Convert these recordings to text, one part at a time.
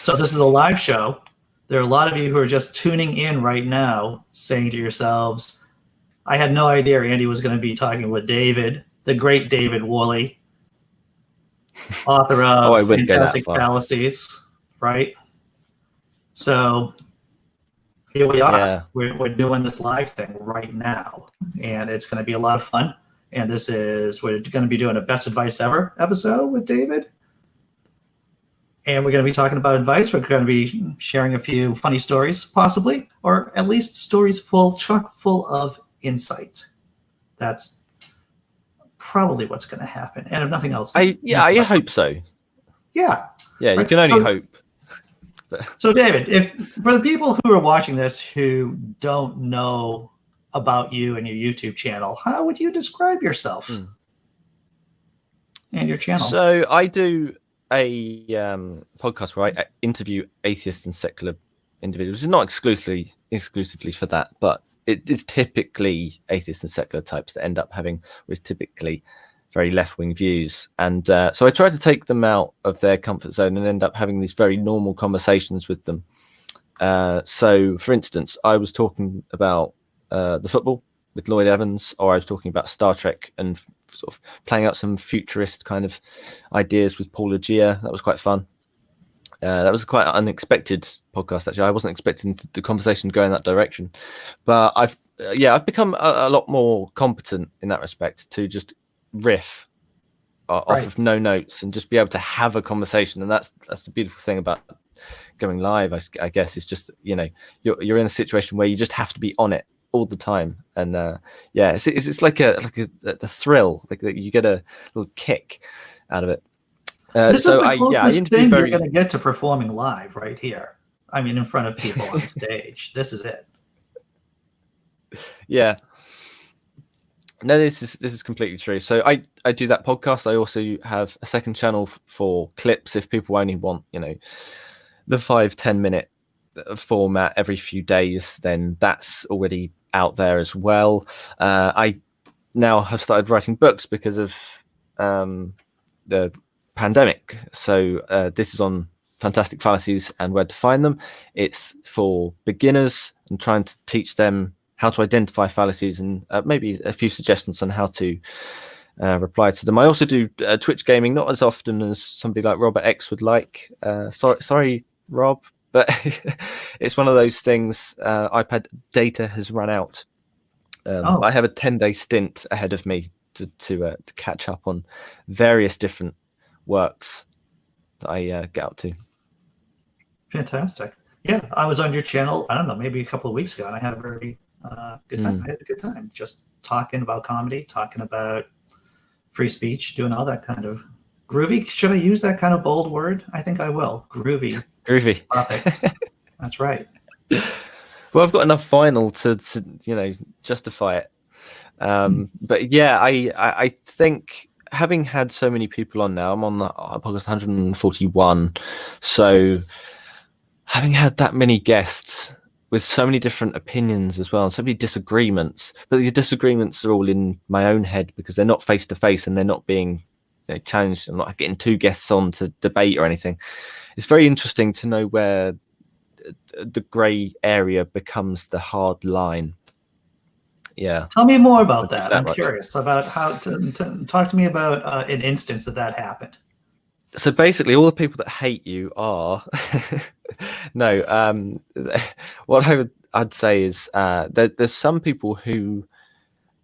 So this is a live show. There are a lot of you who are just tuning in right now saying to yourselves, I had no idea Andy was going to be talking with David, the great David Worley, author of Fantastic Fallacies, right? So here we are. Yeah. We're doing this live thing right now, and it's going to be a lot of fun. And we're going to be doing a Best Advice Ever episode with David. And we're going to be talking about advice. We're going to be sharing a few funny stories, possibly, or at least stories chock full of insight. That's probably what's going to happen. And if nothing else, I hope so. Yeah. Yeah, you can only hope. So, David, for the people who are watching this who don't know about you and your YouTube channel, how would you describe yourself and your channel? So, I do a podcast where I interview atheists and secular individuals. It's not exclusively for that, but it is typically atheists and secular types that end up having with typically very left-wing views, and so I try to take them out of their comfort zone and end up having these very normal conversations with them. So, for instance, I was talking about the football with Lloyd Evans, or I was talking about Star Trek and sort of playing out some futurist kind of ideas with Paul Agia. That was quite fun. That was quite an unexpected podcast, actually. I wasn't expecting the conversation to go in that direction, but I've become a lot more competent in that respect to just riff off of no notes and just be able to have a conversation. And that's the beautiful thing about going live, I guess. It's just, you're in a situation where you just have to be on it all the time. And it's like a thrill, like you get a little kick out of it. This is the closest thing you're going to get to performing live right here. I mean, in front of people on stage. This is it. Yeah. No, this is completely true. So I do that podcast. I also have a second channel for clips. If people only want, the 5-10 minute format every few days, then that's already out there as well. I now have started writing books because of the pandemic. So this is on fantastic fallacies and where to find them. It's for beginners and trying to teach them how to identify fallacies and maybe a few suggestions on how to reply to them. I also do Twitch gaming, not as often as somebody like Robert X would like. Sorry, Rob, but it's one of those things. iPad data has run out. I have a 10-day stint ahead of me to catch up on various different works that I get up to. Fantastic. Yeah, I was on your channel, I don't know, maybe a couple of weeks ago, and I had a very good time. I had a good time just talking about comedy, talking about free speech, doing all that kind of groovy. Should I use that kind of bold word? I think I will. Groovy topics. That's right. Well, I've got enough vinyl to justify it. But yeah, I think having had so many people on now, I'm on the podcast 141. So having had that many guests with so many different opinions as well, and so many disagreements, but the disagreements are all in my own head because they're not face to face and they're not being challenged. I'm not getting two guests on to debate or anything. It's very interesting to know where the grey area becomes the hard line. Yeah. Tell me more about that. I'm curious about how to talk to me about an instance that happened. So basically, all the people that hate you are no. What I'd say is there's some people who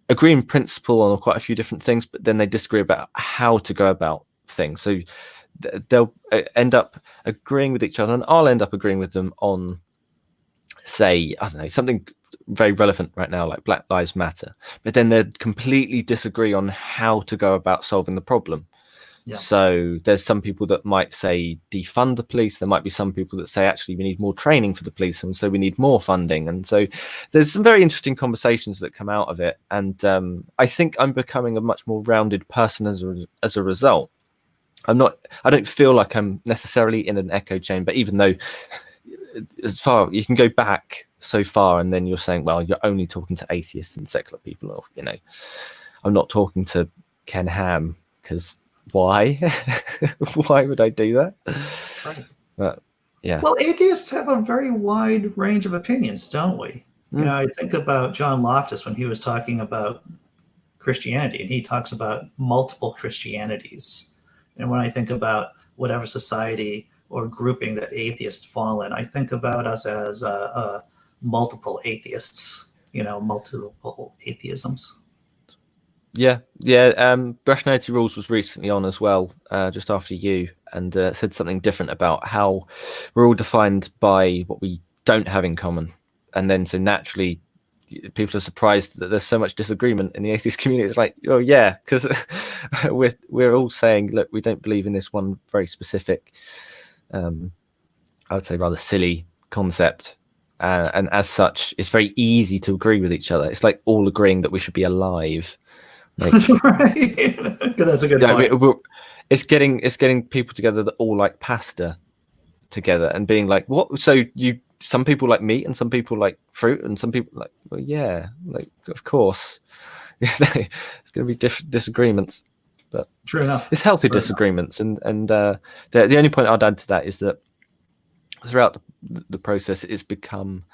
agree in principle on quite a few different things, but then they disagree about how to go about things. So they'll end up agreeing with each other, and I'll end up agreeing with them on, say, I don't know, something very relevant right now, like Black Lives Matter. But then they completely disagree on how to go about solving the problem. Yeah. So there's some people that might say defund the police. There might be some people that say actually we need more training for the police, and so we need more funding. And so there's some very interesting conversations that come out of it. And I think I'm becoming a much more rounded person as a result. I don't feel like I'm necessarily in an echo chamber, even though as far you can go back so far, and then you're saying, well, you're only talking to atheists and secular people, or I'm not talking to Ken Ham because why? Why would I do that? Right. But Yeah. Well, atheists have a very wide range of opinions, don't we? I think about John Loftus when he was talking about Christianity, and he talks about multiple Christianities. And when I think about whatever society or grouping that atheists fall in, I think about us as multiple atheists, multiple atheisms. Yeah. Rationality Rules was recently on as well, just after you, and said something different about how we're all defined by what we don't have in common. And then so naturally people are surprised that there's so much disagreement in the atheist community. It's like, oh yeah, because we're all saying, look, we don't believe in this one very specific, I would say rather silly concept. And as such, it's very easy to agree with each other. It's like all agreeing that we should be alive. Like, right. That's a good point. It's getting people together that all like pasta together and being like, what? So some people like meat and some people like fruit and some people like, well, yeah, like of course, it's going to be different disagreements, but true enough, it's healthy disagreements. And the only point I'd add to that is that throughout the process, it's become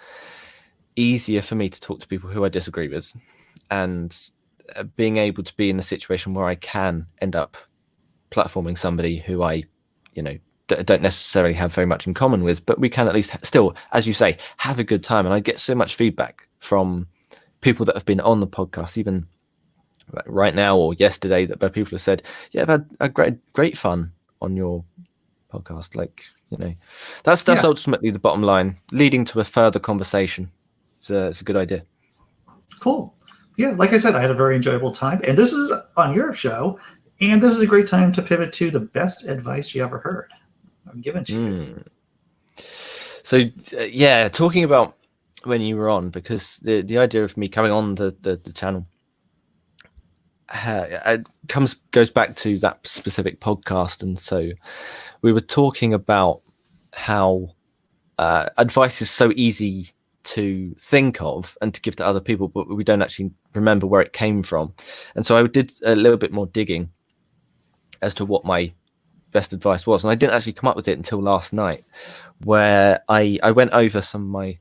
easier for me to talk to people who I disagree with, and being able to be in the situation where I can end up platforming somebody who I, don't necessarily have very much in common with, but we can at least still, as you say, have a good time. And I get so much feedback from people that have been on the podcast, even right now or yesterday, that people have said, yeah, I've had a great fun on your podcast. Like, that's ultimately the bottom line, leading to a further conversation. It's a good idea. Cool. Yeah, like I said, I had a very enjoyable time, and this is on your show, and this is a great time to pivot to the best advice you ever heard. I'm given to you. So, talking about when you were on, because the idea of me coming on the channel goes back to that specific podcast, and so we were talking about how advice is so easy to think of and to give to other people, but we don't actually remember where it came from. And so I did a little bit more digging as to what my best advice was, and I didn't actually come up with it until last night, where I went over some of my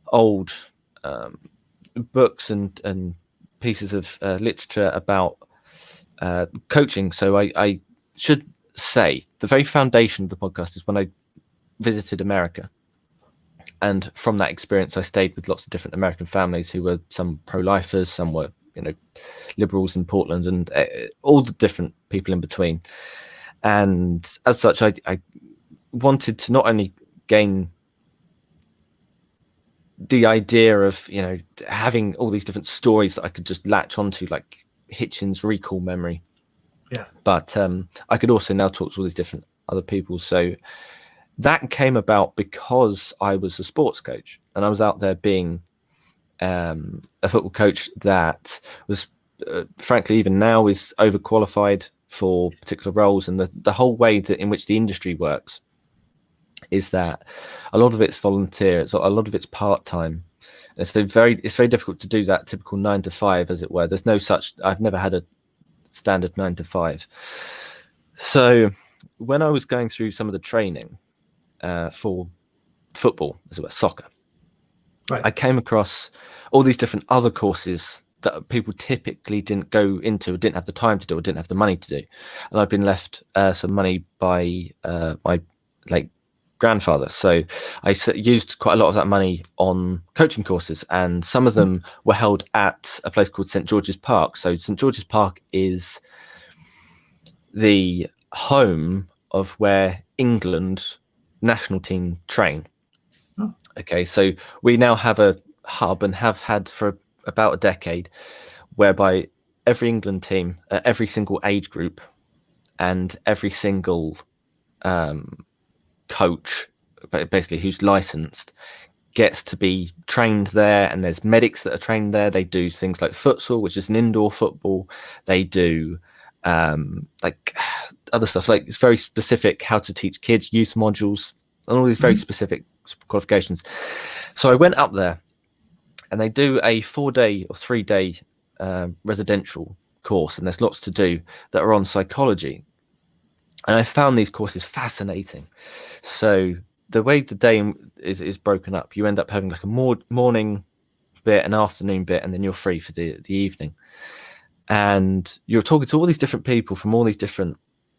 old books and pieces of literature about coaching. So I should say the very foundation of the podcast is when I visited America. And from that experience, I stayed with lots of different American families who were some pro-lifers, some were, liberals in Portland, and all the different people in between. And as such, I wanted to not only gain the idea of, having all these different stories that I could just latch onto, like Hitchens' recall memory. Yeah. But I could also now talk to all these different other people. So that came about because I was a sports coach, and I was out there being a football coach that was, frankly, even now is overqualified for particular roles. And the whole way in which the industry works is that a lot of it's volunteer, a lot of it's part-time. And so it's very difficult to do that typical 9 to 5, as it were. There's no such, I've never had a standard 9 to 5. So when I was going through some of the training for football, as it were, soccer, right, I came across all these different other courses that people typically didn't go into, or didn't have the time to do, or didn't have the money to do. And I've been left some money by my late grandfather. So I used quite a lot of that money on coaching courses, and some of them were held at a place called St. George's Park. So St. George's Park is the home of where England national team train. Okay, so we now have a hub, and have had for about a decade, whereby every England team, every single age group, and every single coach, basically who's licensed, gets to be trained there. And there's medics that are trained there. They do things like futsal, which is an indoor football. They do like other stuff, like it's very specific how to teach kids, youth modules, and all these very specific qualifications. So I went up there, and they do a 4-day or 3-day residential course, and there's lots to do that are on psychology. And I found these courses fascinating. So the way the day is broken up, you end up having like a morning bit, an afternoon bit, and then you're free for the evening. And you're talking to all these different people from all these different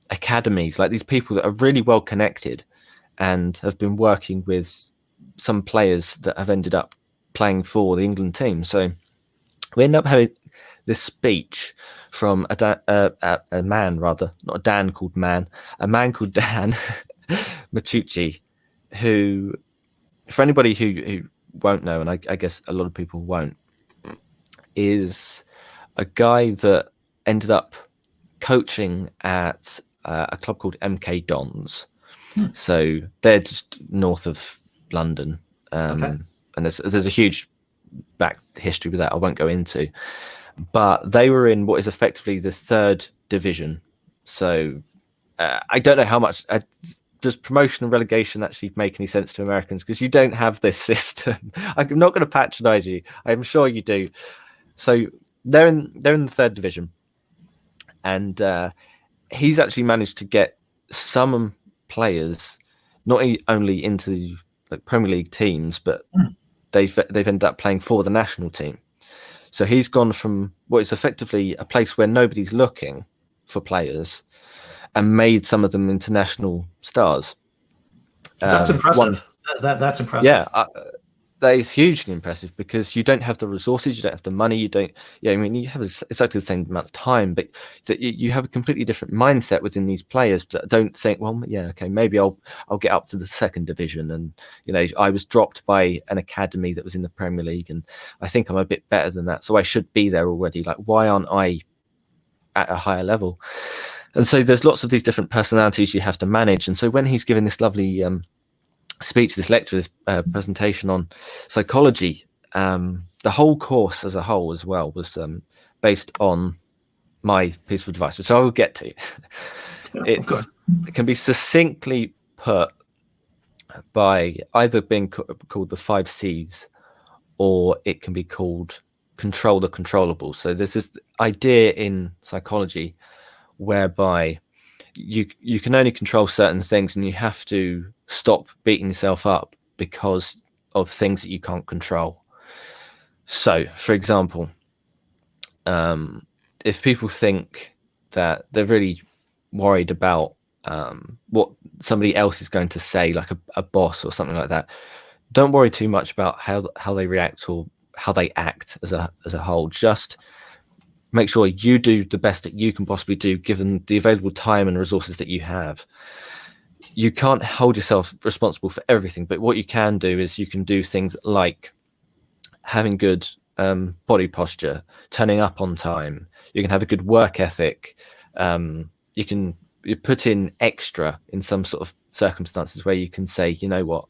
academies, like these people that are really well connected and have been working with some players that have ended up playing for the England team. So we end up having this speech from a man, rather, not a Dan called Man, a man called Dan Machucci, who, for anybody who won't know, and I guess a lot of people won't, is a guy that ended up coaching at a club called MK Dons. So they're just north of London. And there's a huge back history with that I won't go into. But they were in what is effectively the 3rd division. So I don't know how much... does promotion and relegation actually make any sense to Americans? Because you don't have this system. I'm not going to patronize you. I'm sure you do. So they're in the 3rd division. And he's actually managed to get some players not only into like Premier League teams, but they've ended up playing for the national team. So he's gone from what is effectively a place where nobody's looking for players and made some of them international stars. That's impressive. That's impressive. Yeah, that is hugely impressive because you don't have the resources, you don't have the money, you don't. Yeah, I mean, you have exactly the same amount of time, but you have a completely different mindset within these players that don't think, well, yeah, okay, maybe I'll get up to the 2nd division, and I was dropped by an academy that was in the Premier League, and I think I'm a bit better than that, so I should be there already. Like, why aren't I at a higher level? And so there's lots of these different personalities you have to manage. And so when he's giving this lovely speech, this lecture, this presentation on psychology, the whole course as a whole as well was based on my piece of advice, which I will get to. It can be succinctly put by either being called the 5 C's, or it can be called control the controllable. So there's this idea in psychology whereby you can only control certain things, and you have to stop beating yourself up because of things that you can't control. So, for example, if people think that they're really worried about what somebody else is going to say, like a boss or something like that, don't worry too much about how they react or how they act as a whole. Just make sure you do the best that you can possibly do given the available time and resources that you have. You can't hold yourself responsible for everything, but what you can do is you can do things like having good body posture, turning up on time. You can have a good work ethic. You put in extra in some sort of circumstances where you can say, you know what,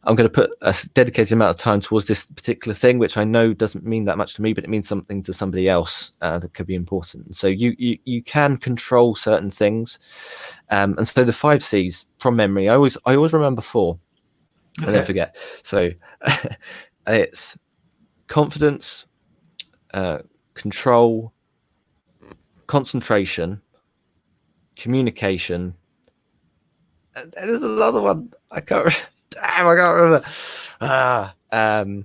I'm going to put a dedicated amount of time towards this particular thing, which I know doesn't mean that much to me, but it means something to somebody else that could be important. So you can control certain things. And so the 5 C's from memory, I always remember 4. I never forget. So it's confidence, control, concentration, communication. And there's another one. I can't remember.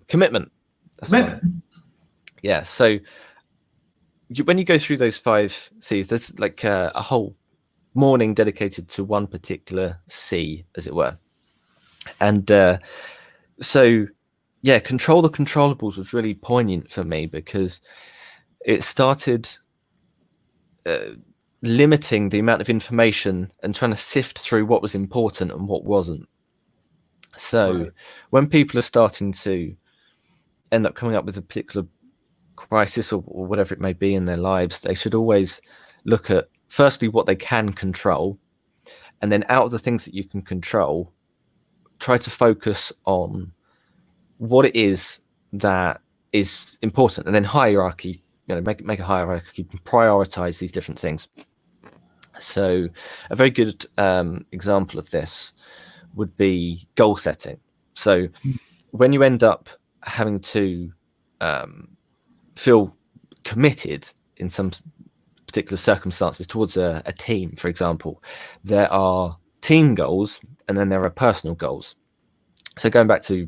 Commitment. Yeah. So when you go through those 5 C's, there's like a whole morning dedicated to one particular C, as it were. And so, yeah, control the controllables was really poignant for me because it started limiting the amount of information and trying to sift through what was important and what wasn't. So when people are starting to end up coming up with a particular crisis or whatever it may be in their lives, they should always look at, firstly, what they can control. And then out of the things that you can control, try to focus on what it is that is important. And then hierarchy, make a hierarchy, prioritize these different things. So a very good example of this would be goal setting. So when you end up having to feel committed in some particular circumstances towards a team, for example, there are team goals and then there are personal goals. So going back to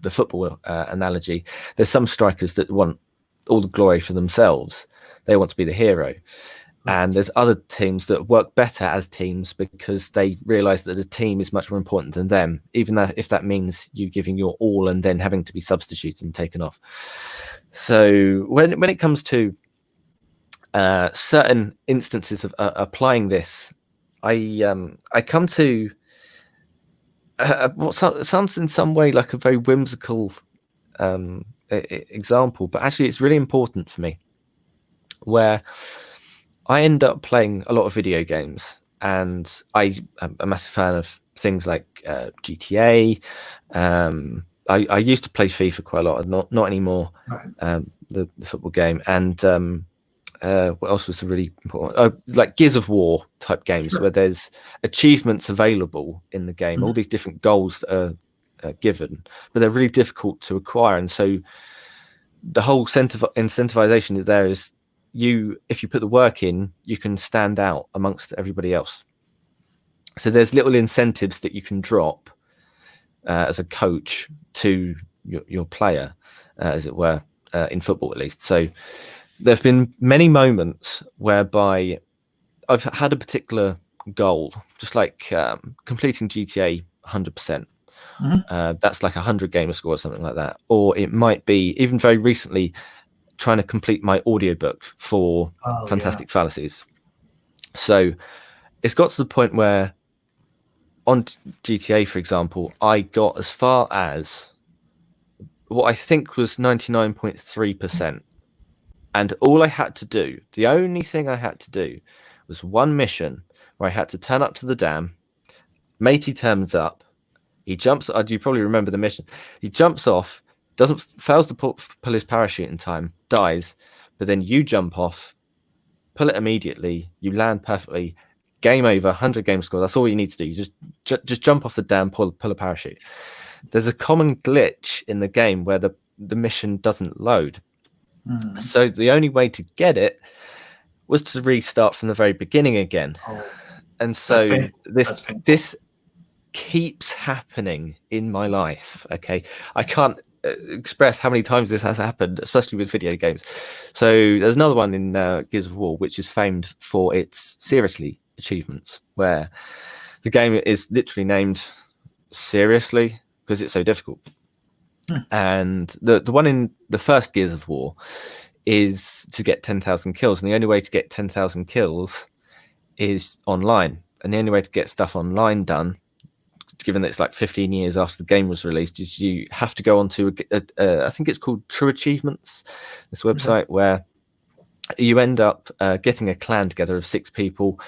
the football analogy, there's some strikers that want all the glory for themselves. They want to be the hero. And there's other teams that work better as teams because they realize that the team is much more important than them, even if that means you giving your all and then having to be substituted and taken off. So when it comes to certain instances of applying this, I come to what sounds in some way like a very whimsical example, but actually it's really important for me, where I end up playing a lot of video games, and I'm a massive fan of things like GTA. I used to play FIFA quite a lot, not anymore. Right. The football game, and what else was really important? Like Gears of War type games, sure, where there's achievements available in the game, all these different goals that are given, but they're really difficult to acquire, and so the whole incentivization is there is, if you put the work in, you can stand out amongst everybody else. So there's little incentives that you can drop as a coach to your player, as it were, in football at least. So there have been many moments whereby I've had a particular goal, just like completing GTA 100%. That's like 100 gamer score or something like that. Or it might be, even very recently, trying to complete my audiobook for Fantastic Fallacies. So it's got to the point where on GTA, for example, I got as far as what I think was 99.3%. And all I had to do, the only thing I had to do, was one mission where I had to turn up to the dam. Matey turns up. He jumps. You probably remember the mission. He jumps off, fails to pull his parachute in time, dies, but then you jump off, pull it immediately, you land perfectly, game over, 100 game score. That's all you need to do. You just jump off the dam, pull a parachute. There's a common glitch in the game where the mission doesn't load. So the only way to get it was to restart from the very beginning again. And so this keeps happening in my life. Okay, I can't express how many times this has happened, especially with video games. So there's another one in Gears of War, which is famed for its seriously achievements, where the game is literally named seriously because it's so difficult. And the one in the first Gears of War is to get 10,000 kills, and the only way to get 10,000 kills is online. And the only way to get stuff online done, given that it's like 15 years after the game was released, is you have to go onto I think it's called True Achievements, this website, where you end up getting a clan together of 6 people,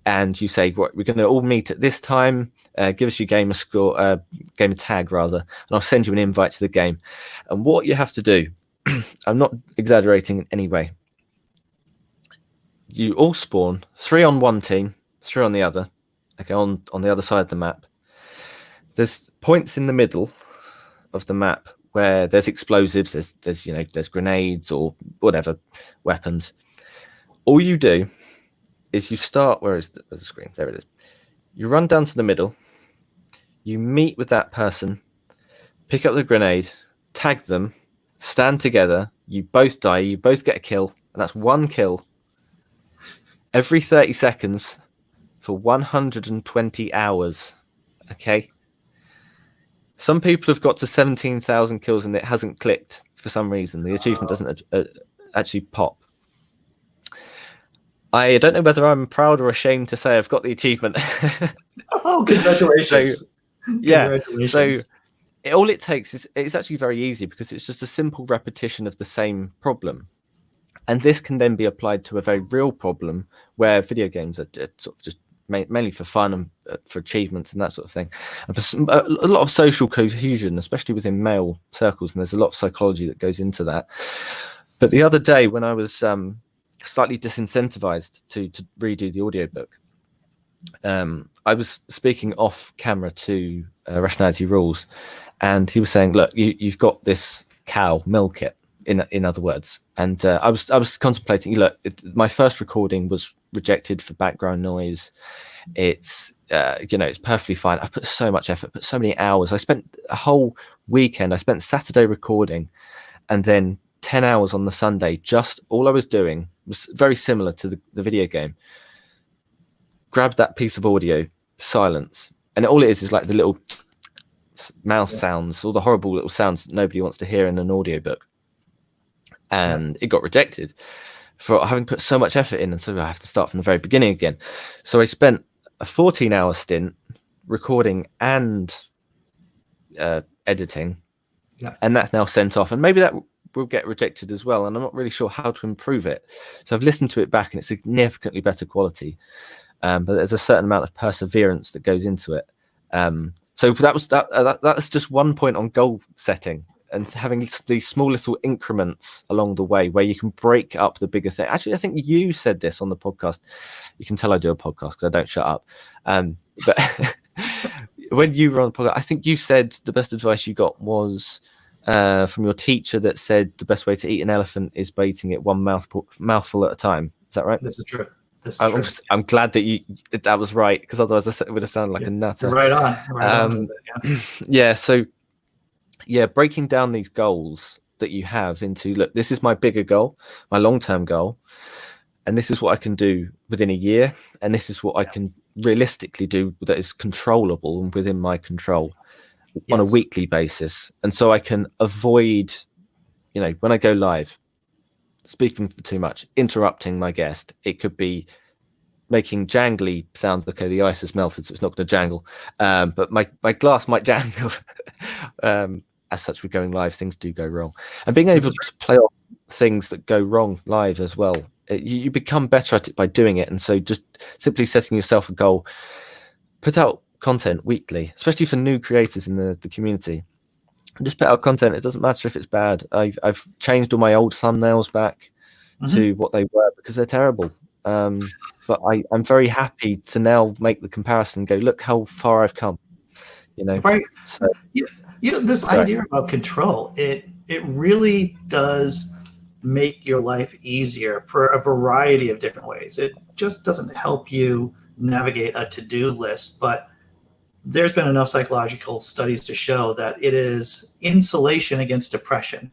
and you say, "What, we're going to all meet at this time. Give us your gamer score, gamer tag rather, and I'll send you an invite to the game." And what you have to do, I'm not exaggerating in any way. You all spawn 3 on one team, 3 on the other. Okay, on the other side of the map. There's points in the middle of the map where there's explosives, there's grenades or whatever weapons. All you do is you start, where's the screen? There it is. You run down to the middle, you meet with that person, pick up the grenade, tag them, stand together, you both die, you both get a kill, and that's 1 kill every 30 seconds for 120 hours. Okay? Some people have got to 17,000 kills and it hasn't clicked for some reason. The achievement doesn't actually pop. I don't know whether I'm proud or ashamed to say I've got the achievement. Oh, congratulations. So, yeah. So all it takes is, it's actually very easy because it's just a simple repetition of the same problem. And this can then be applied to a very real problem where video games are sort of just mainly for fun and for achievements and that sort of thing, and for a lot of social cohesion, especially within male circles, and there's a lot of psychology that goes into that. But the other day when I was slightly disincentivized to redo the audiobook, I was speaking off camera to Rationality Rules, and he was saying, "Look, you've got this cow, milk it." in other words. And I was contemplating. Look, my first recording was rejected for background noise. It's it's perfectly fine. I put so much effort, put so many hours. I spent a whole weekend. I spent Saturday recording, and then 10 hours on the Sunday. Just all I was doing was very similar to the video game. Grab that piece of audio, silence, and all it is like the little mouse sounds, all the horrible little sounds that nobody wants to hear in an audiobook. And it got rejected for having put so much effort in, and so I have to start from the very beginning again. So I spent a 14-hour stint recording and editing, and that's now sent off, and maybe that will get rejected as well, and I'm not really sure how to improve it. So I've listened to it back, and it's significantly better quality, but there's a certain amount of perseverance that goes into it. So that's just one point on goal setting, and having these small little increments along the way where you can break up the bigger thing. Actually, I think you said this on the podcast. You can tell I do a podcast because I don't shut up. But when you were on the podcast, I think you said the best advice you got was from your teacher that said the best way to eat an elephant is by eating it one mouthful at a time. Is that right? This is true. I'm glad that that was right, because otherwise it would have sounded like a nutter. You're right on. So breaking down these goals that you have into, look, this is my bigger goal, my long-term goal, and this is what I can do within a year, and this is what I can realistically do that is controllable and within my control on a weekly basis. And so I can avoid, when I go live, speaking for too much, interrupting my guest. It could be making jangly sounds. Okay, the ice has melted, so it's not going to jangle, but my glass might jangle. As such, with going live, things do go wrong, and being able to play off things that go wrong live as well, you become better at it by doing it. And so just simply setting yourself a goal, put out content weekly, especially for new creators in the community. Just put out content. It doesn't matter if it's bad. I've changed all my old thumbnails back to what they were because they're terrible. But I'm very happy to now make the comparison and go, look how far I've come. Right. So, this idea about control, it really does make your life easier for a variety of different ways. It just doesn't help you navigate a to-do list, but there's been enough psychological studies to show that it is insulation against depression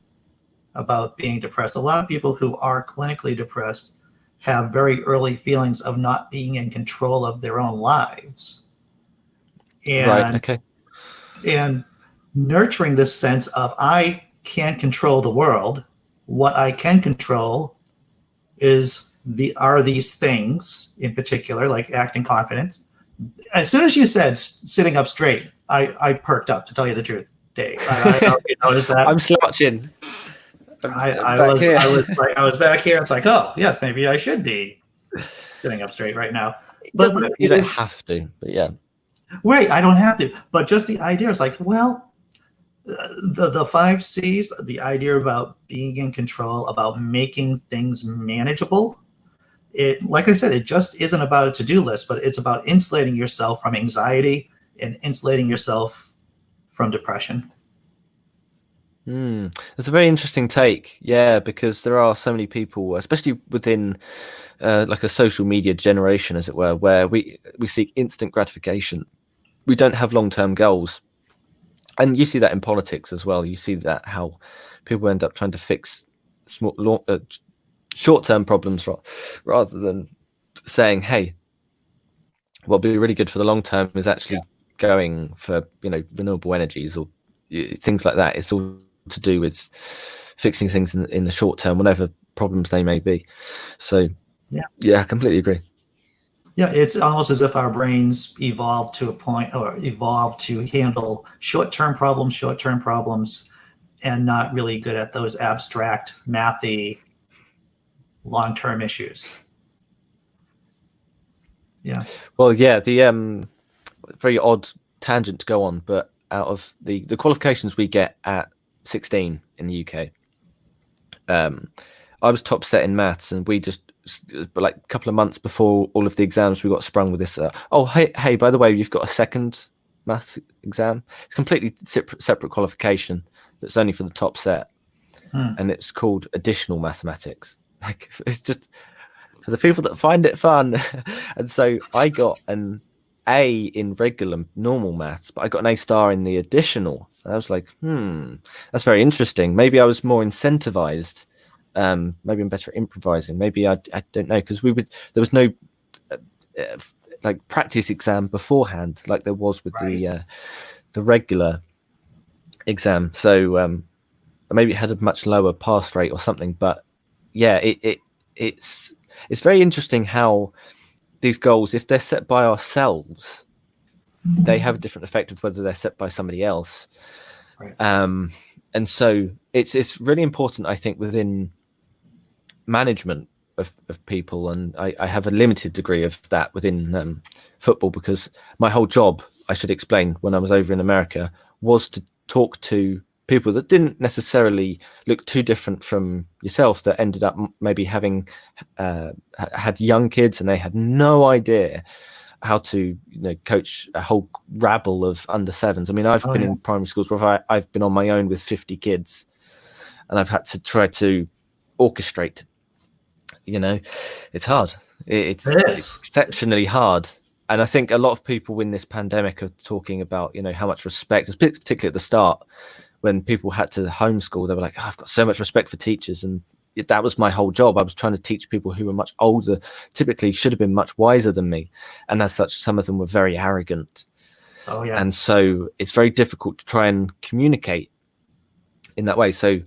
about being depressed. A lot of people who are clinically depressed have very early feelings of not being in control of their own lives. And nurturing this sense of, I can't control the world. What I can control are these things in particular, like acting confident. As soon as you said sitting up straight, I perked up, to tell you the truth, Dave. I noticed that. I'm slouching. I was back here. It's like, oh yes, maybe I should be sitting up straight right now. But you don't have to, but yeah. Right, I don't have to. But just the idea is like, well, the 5 C's, the idea about being in control, about making things manageable. It, like I said, it just isn't about a to-do list, but it's about insulating yourself from anxiety and insulating yourself from depression. That's a very interesting take. Yeah, because there are so many people, especially within like a social media generation, as it were, where we seek instant gratification. We don't have long-term goals. And you see that in politics as well. You see that how people end up trying to fix short-term problems rather than saying, hey, what'll be really good for the long term is actually going for renewable energies or things like that. It's all to do with fixing things in the short term, whatever problems they may be. So yeah, I completely agree. Yeah, it's almost as if our brains evolved to a point, or evolved to handle short-term problems, and not really good at those abstract, mathy, long-term issues. Yeah. Well, yeah, the very odd tangent to go on, but out of the qualifications we get at 16 in the UK, I was top set in maths, and we just, like a couple of months before all of the exams, we got sprung with this. Hey, by the way, you've got a second maths exam. It's completely separate qualification. That's only for the top set. and it's called additional mathematics. Like, it's just for the people that find it fun. And so I got an A in regular normal maths, but I got an A* in the additional. And I was like, that's very interesting. Maybe I was more incentivized. Maybe I'm better at improvising. Maybe I don't know, because there was no like practice exam beforehand, like there was with the regular exam. So maybe it had a much lower pass rate or something. But yeah, it's very interesting how these goals, if they're set by ourselves, they have a different effect of whether they're set by somebody else. Right. And so it's really important, I think, within management of people, and I have a limited degree of that within football, because my whole job, I should explain, when I was over in America, was to talk to people that didn't necessarily look too different from yourself, that ended up maybe having had young kids and they had no idea how to coach a whole rabble of under sevens. I mean, I've been in primary schools where I've been on my own with 50 kids, and I've had to try to orchestrate. It's hard. It's exceptionally hard. And I think a lot of people in this pandemic are talking about, how much respect, particularly at the start, when people had to homeschool, they were like, I've got so much respect for teachers. And that was my whole job. I was trying to teach people who were much older, typically should have been much wiser than me. And as such, some of them were very arrogant. Oh, yeah. And so it's very difficult to try and communicate in that way. So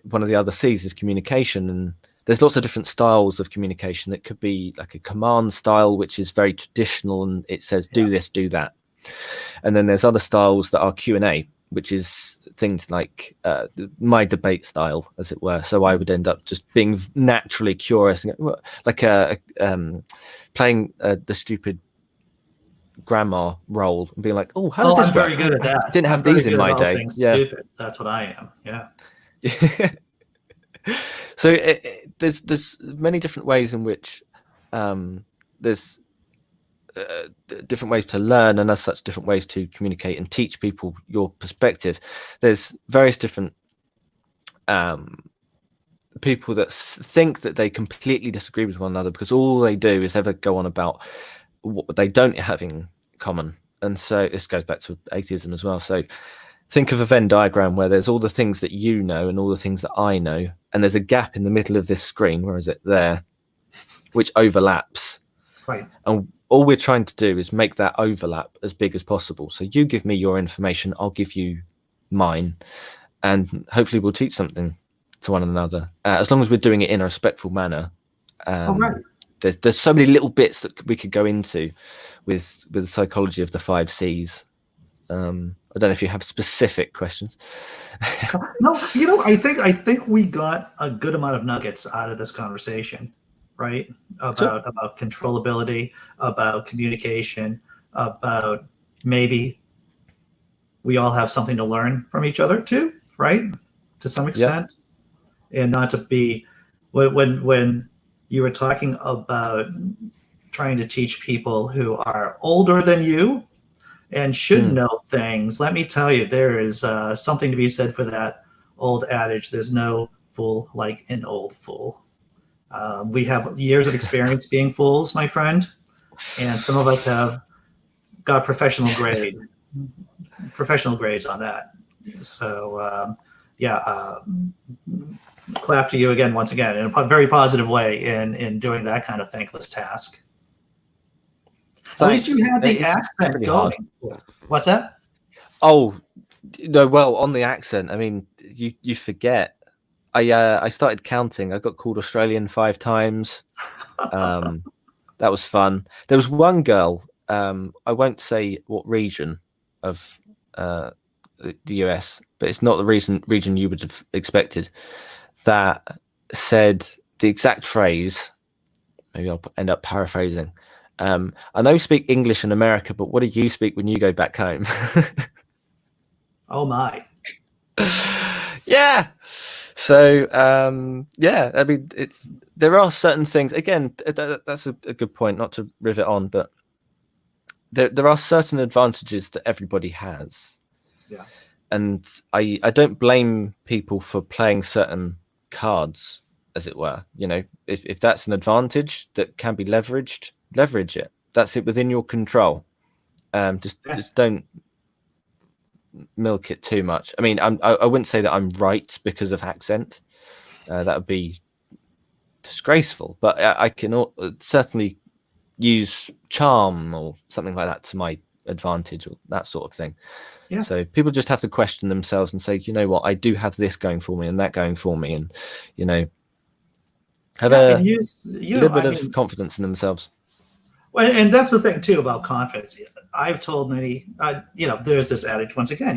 one of the other C's is communication. And there's lots of different styles of communication. That could be like a command style, which is very traditional, and it says, do this, do that. And then there's other styles that are Q&A, which is things like my debate style, as it were. So I would end up just being naturally curious, like playing the stupid grandma role and being like, oh, how does this I'm work? very good at that. I didn't have these in my day. Yeah. Stupid. That's what I am. Yeah. So there's many different ways in which there's different ways to learn, and as such different ways to communicate and teach people your perspective. There's various different people that think that they completely disagree with one another, because all they do is ever go on about what they don't have in common. And so this goes back to atheism as well. So think of a Venn diagram where there's all the things that you know and all the things that I know, and there's a gap in the middle of this screen, where is it, there, which overlaps. Right. And all we're trying to do is make that overlap as big as possible. So you give me your information, I'll give you mine, and hopefully we'll teach something to one another, as long as we're doing it in a respectful manner. Right. There's so many little bits that we could go into with the psychology of the 5 C's. I don't know if you have specific questions. No, I think we got a good amount of nuggets out of this conversation, right? About controllability, about communication, about maybe we all have something to learn from each other too, right? To some extent. Yeah. And not to be when you were talking about trying to teach people who are older than you and should know things. Let me tell you, there is something to be said for that old adage, there's no fool like an old fool. We have years of experience being fools, my friend, and some of us have got professional grades on that. So, clap to you again, once again, in a very positive way in doing that kind of thankless task. At least you had the accent going. Hard. What's that? Oh, no, well, on the accent, I mean, you forget. I started counting. I got called Australian 5 times. That was fun. There was one girl, I won't say what region of the US, but it's not the region you would have expected, that said the exact phrase. Maybe I'll end up paraphrasing. I know you speak English in America, but what do you speak when you go back home? Oh my. Yeah. So I mean, there are certain things. Again, that's a good point. Not to rivet on, but there are certain advantages that everybody has. Yeah. and I don't blame people for playing certain cards, as it were. You know, if that's an advantage that can be leveraged, leverage it. That's it within your control. Just don't milk it too much. I mean, I wouldn't say that I'm right because of accent. That would be disgraceful. But I can certainly use charm or something like that to my advantage, or that sort of thing. Yeah. So people just have to question themselves and say, you know what, I do have this going for me and that going for me, and you know, have a little bit of confidence in themselves. Well, and that's the thing too about confidence. I've told many, there's this adage once again,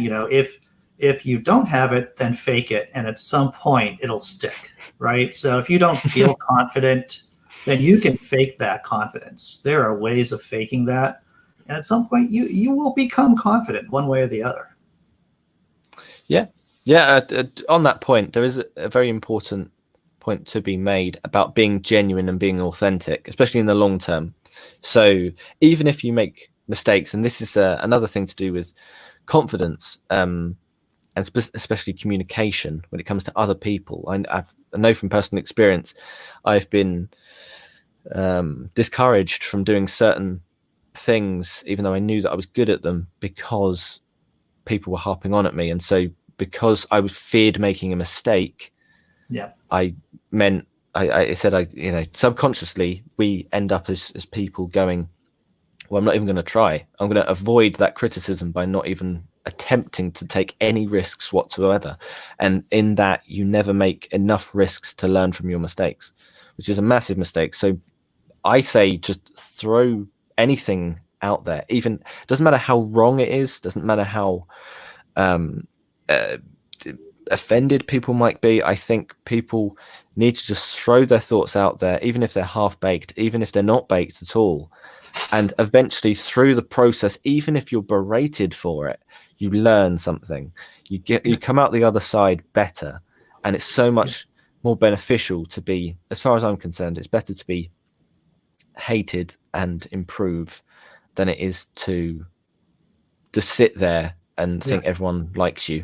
if you don't have it, then fake it, and at some point it'll stick, right? So if you don't feel confident, then you can fake that confidence. There are ways of faking that, and at some point you will become confident one way or the other. Yeah. On that point, there is a very important point to be made about being genuine and being authentic, especially in the long term. So even if you make mistakes, and this is another thing to do with confidence, and especially communication when it comes to other people. I know from personal experience, I've been discouraged from doing certain things, even though I knew that I was good at them, because people were harping on at me. And so because I was feared making a mistake, I said, subconsciously we end up as people going, well, I'm not even going to try. I'm going to avoid that criticism by not even attempting to take any risks whatsoever. And in that, you never make enough risks to learn from your mistakes, which is a massive mistake. So I say just throw anything out there. Even doesn't matter how wrong it is, doesn't matter how offended people might be. I think people need to just throw their thoughts out there, even if they're half-baked, even if they're not baked at all. And eventually through the process, even if you're berated for it, you learn something. You come out the other side better. And it's so much more beneficial to be, as far as I'm concerned, it's better to be hated and improve than it is to just sit there and think everyone likes you.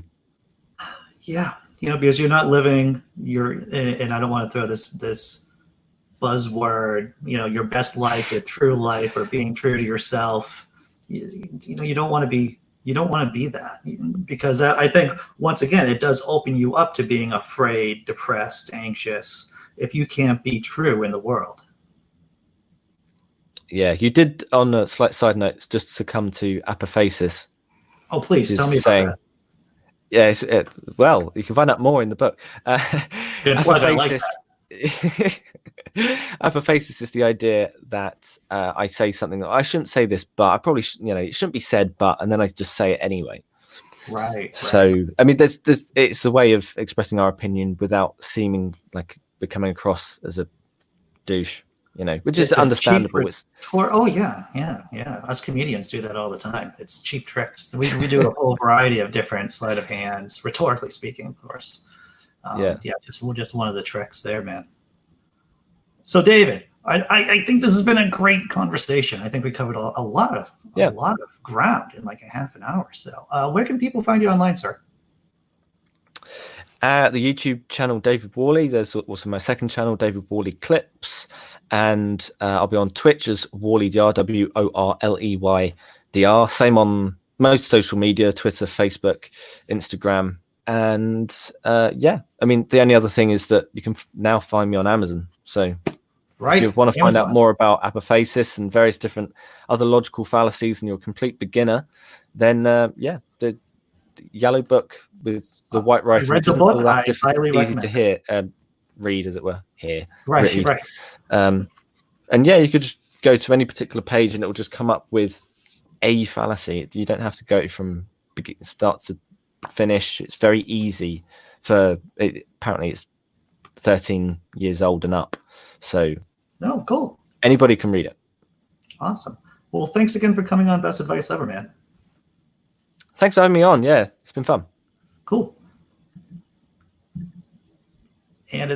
Yeah, because you're not living and I don't want to throw this buzzword, your best life, your true life, or being true to yourself. You don't want to be that, because I think once again it does open you up to being afraid, depressed, anxious if you can't be true in the world. Yeah, you did, on a slight side note, just succumb to apophasis. Oh, please tell me about that. Yeah, well, you can find out more in the book. Apophasis, apophasis is the idea that I say something that I shouldn't say this, but I probably it shouldn't be said, but, and then I just say it anyway. Right. So I mean, it's a way of expressing our opinion without seeming like we're coming across as a douche, which is understandable. Oh yeah. Us comedians do that all the time. It's cheap tricks. We do a whole variety of different sleight of hands, rhetorically speaking, of course. Just one of the tricks there, man. So David, I think this has been a great conversation. I think we covered a lot of ground in like a half an hour. So where can people find you online, sir? The YouTube channel David Worley. There's also my second channel, David Worley Clips, and I'll be on Twitch as WorleyDR, WORLEYDR. Same on most social media: Twitter, Facebook, Instagram, and I mean, the only other thing is that you can now find me on Amazon. So if you want to find out more about apophasis and various different other logical fallacies, and you're a complete beginner, then the yellow book with the white writing. I read the book. I highly easy recommend. To hear, read, as it were. Here, right. And you could just go to any particular page, and it will just come up with a fallacy. You don't have to go from start to finish. It's very easy. Apparently, it's 13 years old and up. So, cool. Anybody can read it. Awesome. Well, thanks again for coming on Best Advice Ever, man. Thanks for having me on. Yeah, it's been fun. Cool.